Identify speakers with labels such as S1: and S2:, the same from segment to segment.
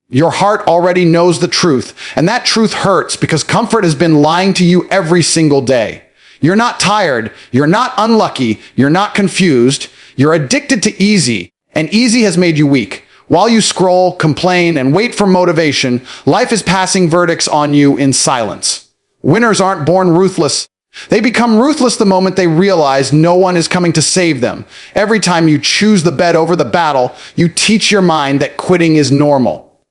S1: Your heart already knows the truth, and that truth hurts because comfort has been lying to you every single day. You're not tired, you're not unlucky, you're not confused, you're addicted to easy, and easy has made you weak. While you scroll, complain, and wait for motivation, life is passing verdicts on you in silence. Winners aren't born ruthless. They become ruthless the moment they realize no one is coming to save them. Every time you choose the bed over the battle, you teach your mind that quitting is normal.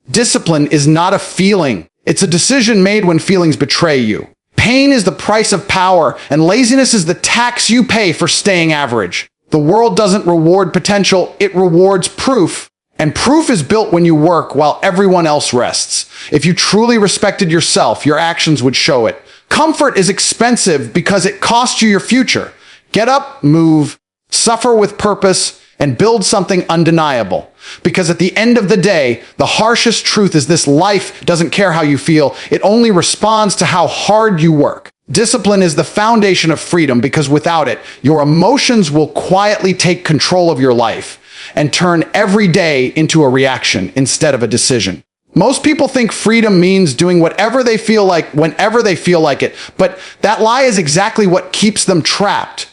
S1: Discipline is not a feeling. It's a decision made when feelings betray you. Pain is the price of power, and laziness is the tax you pay for staying average. The world doesn't reward potential, it rewards proof. And proof is built when you work while everyone else rests. If you truly respected yourself, your actions would show it. Comfort is expensive because it costs you your future. Get up, move, suffer with purpose, and build something undeniable. Because at the end of the day, the harshest truth is this: life doesn't care how you feel. It only responds to how hard you work. Discipline is the foundation of freedom because without it, your emotions will quietly take control of your life and turn every day into a reaction instead of a decision. Most people think freedom means doing whatever they feel like whenever they feel like it, but that lie is exactly what keeps them trapped.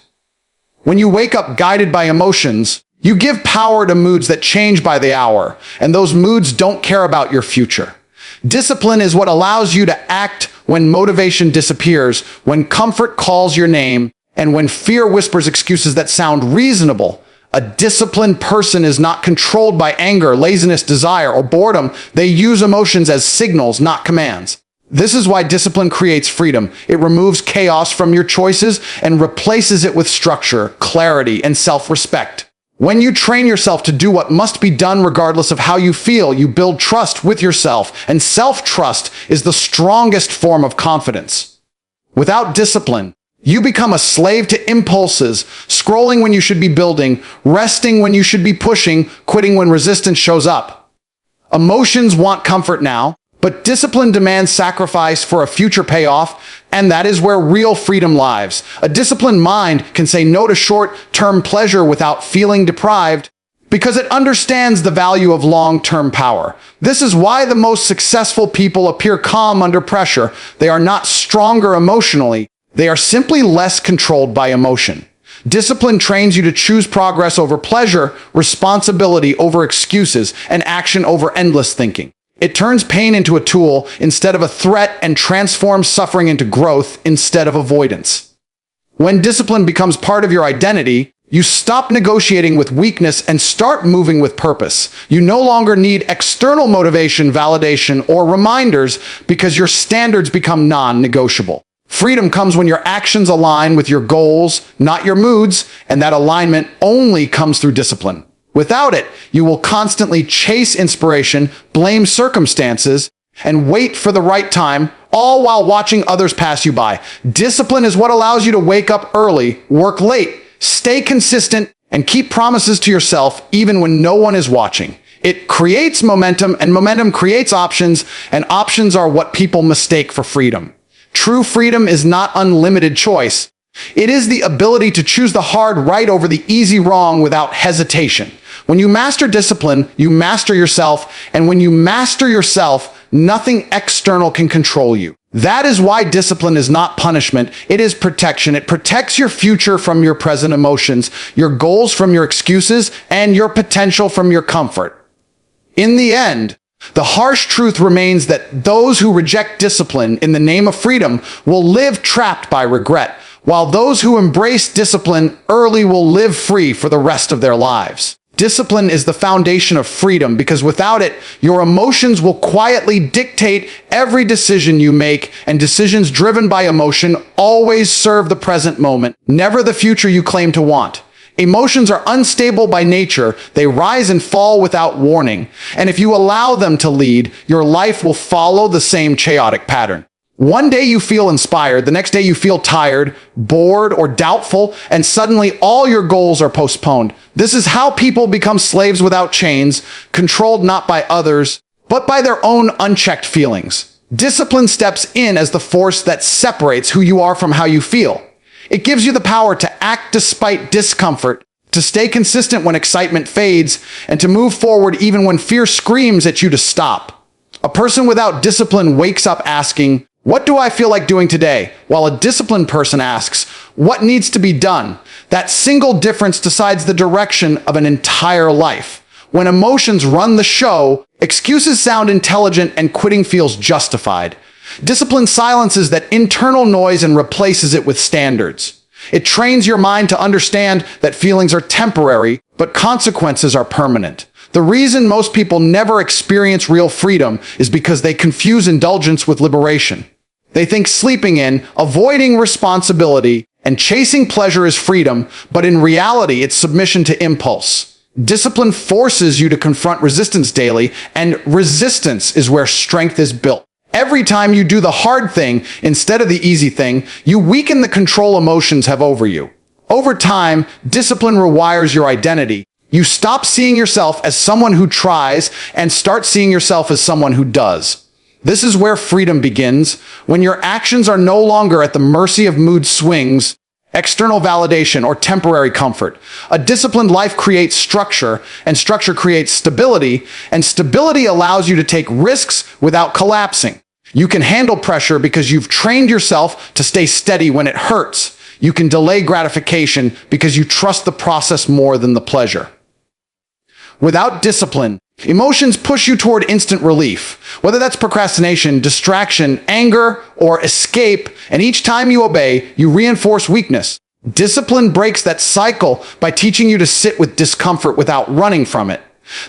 S1: When you wake up guided by emotions, you give power to moods that change by the hour, and those moods don't care about your future. Discipline is what allows you to act when motivation disappears, when comfort calls your name, and when fear whispers excuses that sound reasonable. A disciplined person is not controlled by anger, laziness, desire, or boredom. They use emotions as signals, not commands. This is why discipline creates freedom. It removes chaos from your choices and replaces it with structure, clarity, and self-respect. When you train yourself to do what must be done regardless of how you feel, you build trust with yourself, and self-trust is the strongest form of confidence. Without discipline, you become a slave to impulses, scrolling when you should be building, resting when you should be pushing, quitting when resistance shows up. Emotions want comfort now, but discipline demands sacrifice for a future payoff, and that is where real freedom lies. A disciplined mind can say no to short-term pleasure without feeling deprived because it understands the value of long-term power. This is why the most successful people appear calm under pressure. They are not stronger emotionally. They are simply less controlled by emotion. Discipline trains you to choose progress over pleasure, responsibility over excuses, and action over endless thinking. It turns pain into a tool instead of a threat and transforms suffering into growth instead of avoidance. When discipline becomes part of your identity, you stop negotiating with weakness and start moving with purpose. You no longer need external motivation, validation, or reminders because your standards become non-negotiable. Freedom comes when your actions align with your goals, not your moods, and that alignment only comes through discipline. Without it, you will constantly chase inspiration, blame circumstances, and wait for the right time, all while watching others pass you by. Discipline is what allows you to wake up early, work late, stay consistent, and keep promises to yourself even when no one is watching. It creates momentum, and momentum creates options, and options are what people mistake for freedom. True freedom is not unlimited choice. It is the ability to choose the hard right over the easy wrong without hesitation. When you master discipline, you master yourself, and when you master yourself, nothing external can control you. That is why discipline is not punishment, it is protection. It protects your future from your present emotions, your goals from your excuses, and your potential from your comfort. In the end, the harsh truth remains that those who reject discipline in the name of freedom will live trapped by regret, while those who embrace discipline early will live free for the rest of their lives. Discipline is the foundation of freedom because without it, your emotions will quietly dictate every decision you make, and decisions driven by emotion always serve the present moment, never the future you claim to want. Emotions are unstable by nature. They rise and fall without warning. And if you allow them to lead, your life will follow the same chaotic pattern. One day you feel inspired, the next day you feel tired, bored, or doubtful, and suddenly all your goals are postponed. This is how people become slaves without chains, controlled not by others, but by their own unchecked feelings. Discipline steps in as the force that separates who you are from how you feel. It gives you the power to act despite discomfort, to stay consistent when excitement fades, and to move forward even when fear screams at you to stop. A person without discipline wakes up asking, "What do I feel like doing today?" While a disciplined person asks, "What needs to be done?" That single difference decides the direction of an entire life. When emotions run the show, excuses sound intelligent and quitting feels justified. Discipline silences that internal noise and replaces it with standards. It trains your mind to understand that feelings are temporary, but consequences are permanent. The reason most people never experience real freedom is because they confuse indulgence with liberation. They think sleeping in, avoiding responsibility, and chasing pleasure is freedom, but in reality, it's submission to impulse. Discipline forces you to confront resistance daily, and resistance is where strength is built. Every time you do the hard thing instead of the easy thing, you weaken the control emotions have over you. Over time, discipline rewires your identity. You stop seeing yourself as someone who tries and start seeing yourself as someone who does. This is where freedom begins, when your actions are no longer at the mercy of mood swings, external validation, or temporary comfort. A disciplined life creates structure, and structure creates stability, and stability allows you to take risks without collapsing. You can handle pressure because you've trained yourself to stay steady when it hurts. You can delay gratification because you trust the process more than the pleasure. Without discipline, emotions push you toward instant relief, whether that's procrastination, distraction, anger, or escape, and each time you obey, you reinforce weakness. Discipline breaks that cycle by teaching you to sit with discomfort without running from it.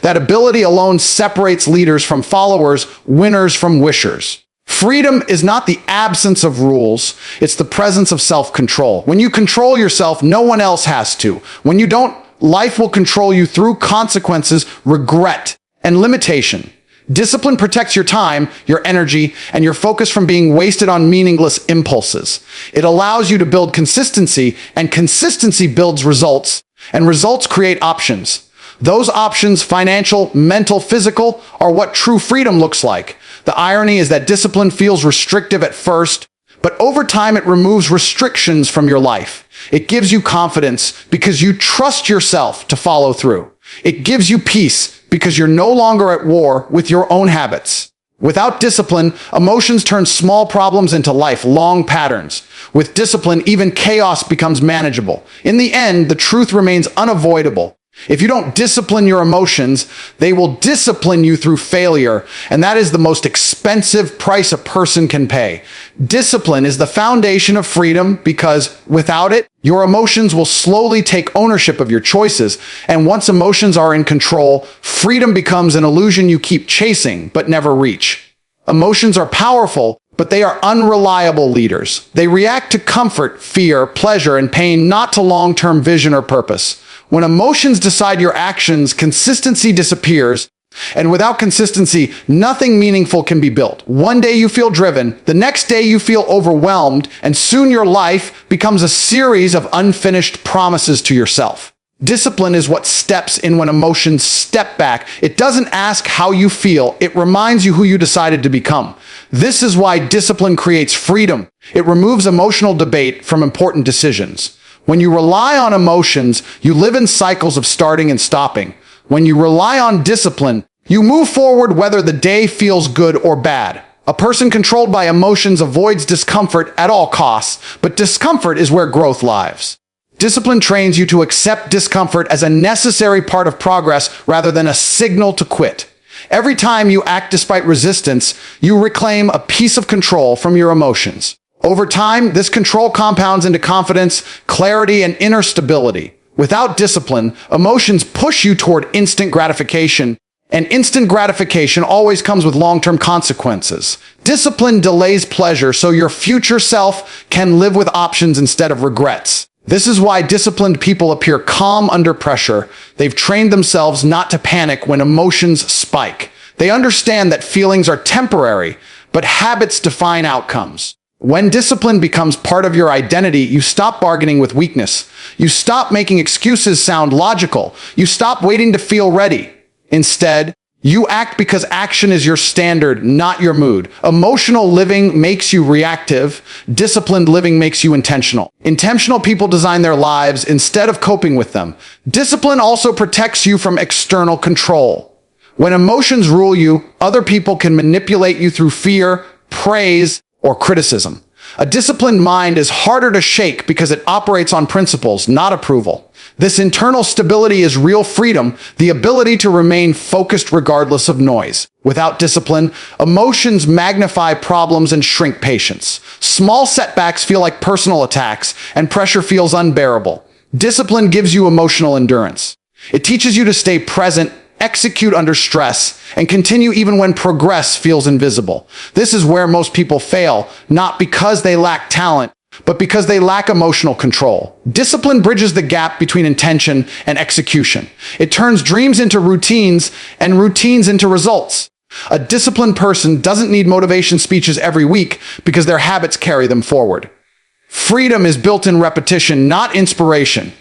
S1: That ability alone separates leaders from followers, winners from wishers. Freedom is not the absence of rules, it's the presence of self-control. When you control yourself, no one else has to. When you don't, life will control you through consequences, regret, and limitation. Discipline protects your time, your energy, and your focus from being wasted on meaningless impulses. It allows you to build consistency, and consistency builds results, and results create options. Those options, financial, mental, physical, are what true freedom looks like. The irony is that discipline feels restrictive at first, but over time it removes restrictions from your life. It gives you confidence because you trust yourself to follow through. It gives you peace because you're no longer at war with your own habits. Without discipline, emotions turn small problems into lifelong patterns. With discipline, even chaos becomes manageable. In the end, the truth remains unavoidable. If you don't discipline your emotions, they will discipline you through failure, and that is the most expensive price a person can pay. Discipline is the foundation of freedom because without it, your emotions will slowly take ownership of your choices, and once emotions are in control, freedom becomes an illusion you keep chasing but never reach. Emotions are powerful, but they are unreliable leaders. They react to comfort, fear, pleasure, and pain, not to long-term vision or purpose. When emotions decide your actions, consistency disappears, and without consistency, nothing meaningful can be built. One day you feel driven, the next day you feel overwhelmed, and soon your life becomes a series of unfinished promises to yourself. Discipline is what steps in when emotions step back. It doesn't ask how you feel, it reminds you who you decided to become. This is why discipline creates freedom. It removes emotional debate from important decisions. When you rely on emotions, you live in cycles of starting and stopping. When you rely on discipline, you move forward whether the day feels good or bad. A person controlled by emotions avoids discomfort at all costs, but discomfort is where growth lies. Discipline trains you to accept discomfort as a necessary part of progress rather than a signal to quit. Every time you act despite resistance, you reclaim a piece of control from your emotions. Over time, this control compounds into confidence, clarity, and inner stability. Without discipline, emotions push you toward instant gratification, and instant gratification always comes with long-term consequences. Discipline delays pleasure so your future self can live with options instead of regrets. This is why disciplined people appear calm under pressure. They've trained themselves not to panic when emotions spike. They understand that feelings are temporary, but habits define outcomes. When discipline becomes part of your identity, you stop bargaining with weakness. You stop making excuses sound logical. You stop waiting to feel ready. Instead, You act because action is your standard, not your mood. Emotional living makes you reactive. Disciplined living makes you intentional. Intentional people design their lives instead of coping with them. Discipline also protects you from external control. When emotions rule you, other people can manipulate you through fear, praise, or criticism. A disciplined mind is harder to shake because it operates on principles, not approval. This internal stability is real freedom, the ability to remain focused regardless of noise. Without discipline, emotions magnify problems and shrink patience. Small setbacks feel like personal attacks, and pressure feels unbearable. Discipline gives you emotional endurance. It teaches you to stay present, execute under stress, and continue even when progress feels invisible. This is where most people fail, not because they lack talent, but because they lack emotional control. Discipline bridges the gap between intention and execution. It turns dreams into routines and routines into results. A disciplined person doesn't need motivation speeches every week because their habits carry them forward. Freedom is built in repetition, not inspiration.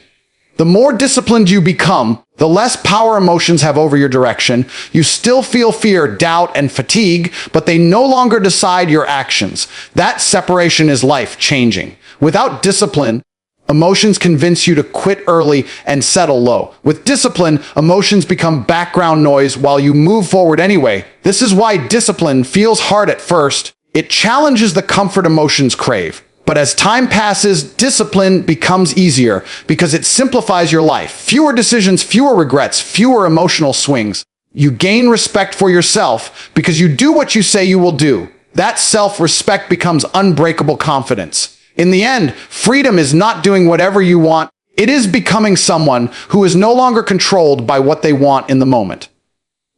S1: The more disciplined you become, the less power emotions have over your direction. You still feel fear, doubt, and fatigue, but they no longer decide your actions. That separation is life-changing. Without discipline, emotions convince you to quit early and settle low. With discipline, emotions become background noise while you move forward anyway. This is why discipline feels hard at first. It challenges the comfort emotions crave. But as time passes, discipline becomes easier because it simplifies your life. Fewer decisions, fewer regrets, fewer emotional swings. You gain respect for yourself because you do what you say you will do. That self-respect becomes unbreakable confidence. In the end, freedom is not doing whatever you want. It is becoming someone who is no longer controlled by what they want in the moment.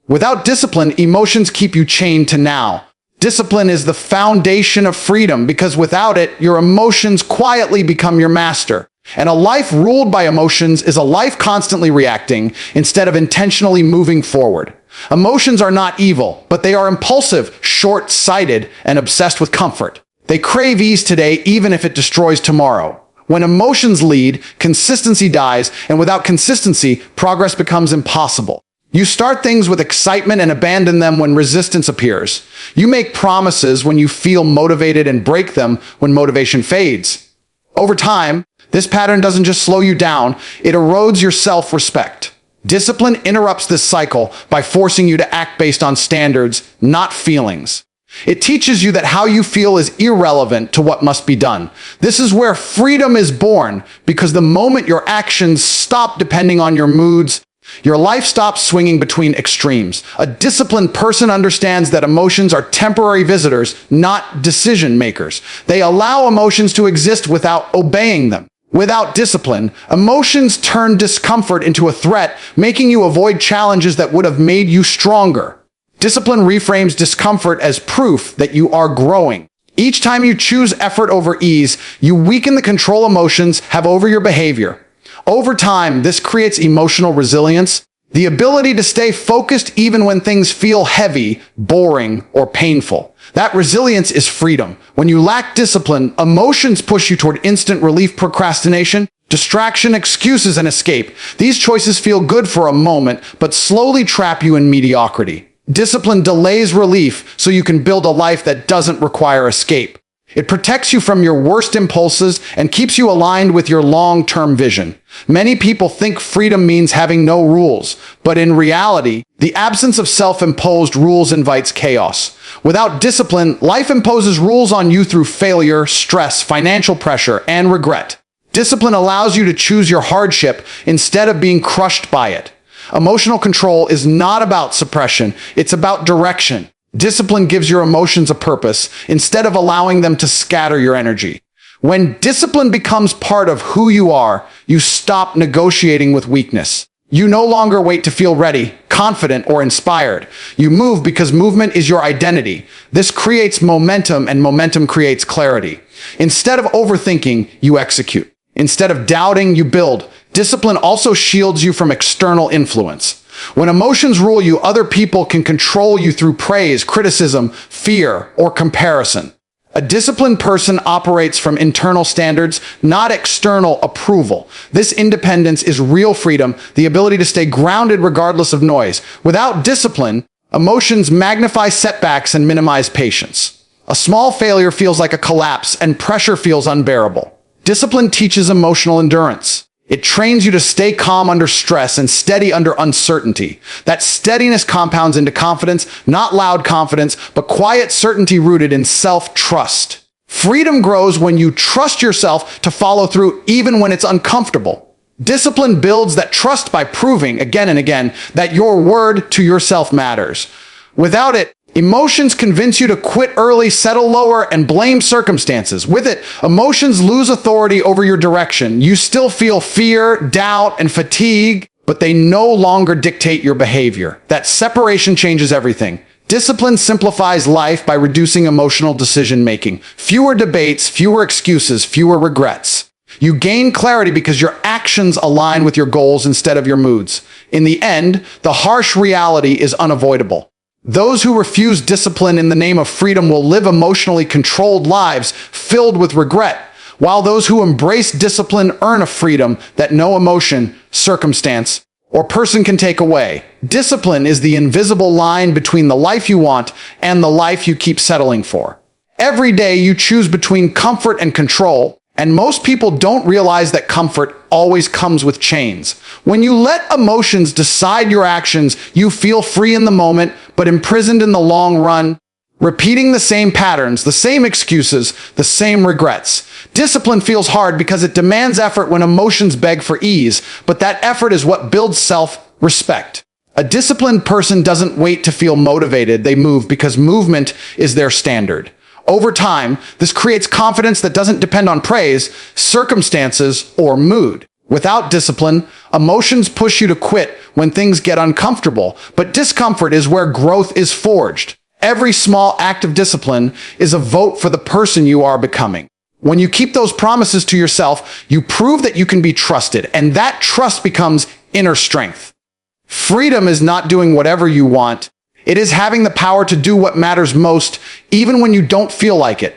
S1: Without discipline, emotions keep you chained to now. Discipline is the foundation of freedom because without it, your emotions quietly become your master. And a life ruled by emotions is a life constantly reacting instead of intentionally moving forward. Emotions are not evil, but they are impulsive, short-sighted, and obsessed with comfort. They crave ease today even if it destroys tomorrow. When emotions lead, consistency dies, and without consistency, progress becomes impossible. You start things with excitement and abandon them when resistance appears. You make promises when you feel motivated and break them when motivation fades. Over time, this pattern doesn't just slow you down, it erodes your self-respect. Discipline interrupts this cycle by forcing you to act based on standards, not feelings. It teaches you that how you feel is irrelevant to what must be done. This is where freedom is born, because the moment your actions stop depending on your moods, your life stops swinging between extremes. A disciplined person understands that emotions are temporary visitors, not decision makers. They allow emotions to exist without obeying them. Without discipline, emotions turn discomfort into a threat, making you avoid challenges that would have made you stronger. Discipline reframes discomfort as proof that you are growing. Each time you choose effort over ease, you weaken the control emotions have over your behavior. Over time, this creates emotional resilience, the ability to stay focused even when things feel heavy, boring, or painful. That resilience is freedom. When you lack discipline, emotions push you toward instant relief, procrastination, distraction, excuses, and escape. These choices feel good for a moment, but slowly trap you in mediocrity. Discipline delays relief so you can build a life that doesn't require escape. It protects you from your worst impulses and keeps you aligned with your long-term vision. Many people think freedom means having no rules, but in reality, the absence of self-imposed rules invites chaos. Without discipline, life imposes rules on you through failure, stress, financial pressure, and regret. Discipline allows you to choose your hardship instead of being crushed by it. Emotional control is not about suppression, it's about direction. Discipline gives your emotions a purpose instead of allowing them to scatter your energy. When discipline becomes part of who you are, you stop negotiating with weakness. You no longer wait to feel ready, confident, or inspired. You move because movement is your identity. This creates momentum, and momentum creates clarity. Instead of overthinking, you execute. Instead of doubting, you build. Discipline also shields you from external influence. When emotions rule you, other people can control you through praise, criticism, fear, or comparison. A disciplined person operates from internal standards, not external approval. This independence is real freedom, the ability to stay grounded regardless of noise. Without discipline, Emotions magnify setbacks and minimize patience. A small failure feels like a collapse, and pressure feels unbearable. Discipline teaches emotional endurance. It trains you to stay calm under stress and steady under uncertainty. That steadiness compounds into confidence, not loud confidence, but quiet certainty rooted in self-trust. Freedom grows when you trust yourself to follow through even when it's uncomfortable. Discipline builds that trust by proving again and again that your word to yourself matters. Without it, emotions convince you to quit early, settle lower, and blame circumstances. With it, emotions lose authority over your direction. You still feel fear, doubt, and fatigue, but they no longer dictate your behavior. That separation changes everything. Discipline simplifies life by reducing emotional decision-making. Fewer debates, fewer excuses, fewer regrets. You gain clarity because your actions align with your goals instead of your moods. In the end, the harsh reality is unavoidable. Those who refuse discipline in the name of freedom will live emotionally controlled lives filled with regret, while those who embrace discipline earn a freedom that no emotion, circumstance, or person can take away. Discipline is the invisible line between the life you want and the life you keep settling for. Every day you choose between comfort and control, and most people don't realize that comfort always comes with chains. When you let emotions decide your actions, you feel free in the moment, but imprisoned in the long run, repeating the same patterns, the same excuses, the same regrets. Discipline feels hard because it demands effort when emotions beg for ease, but that effort is what builds self-respect. A disciplined person doesn't wait to feel motivated, they move because movement is their standard. Over time, this creates confidence that doesn't depend on praise, circumstances, or mood. Without discipline, emotions push you to quit when things get uncomfortable, but discomfort is where growth is forged. Every small act of discipline is a vote for the person you are becoming. When you keep those promises to yourself, you prove that you can be trusted, and that trust becomes inner strength. Freedom is not doing whatever you want. It is having the power to do what matters most, even when you don't feel like it.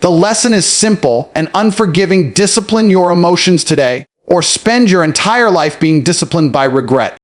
S1: The lesson is simple and unforgiving. Discipline your emotions today, or spend your entire life being disciplined by regret.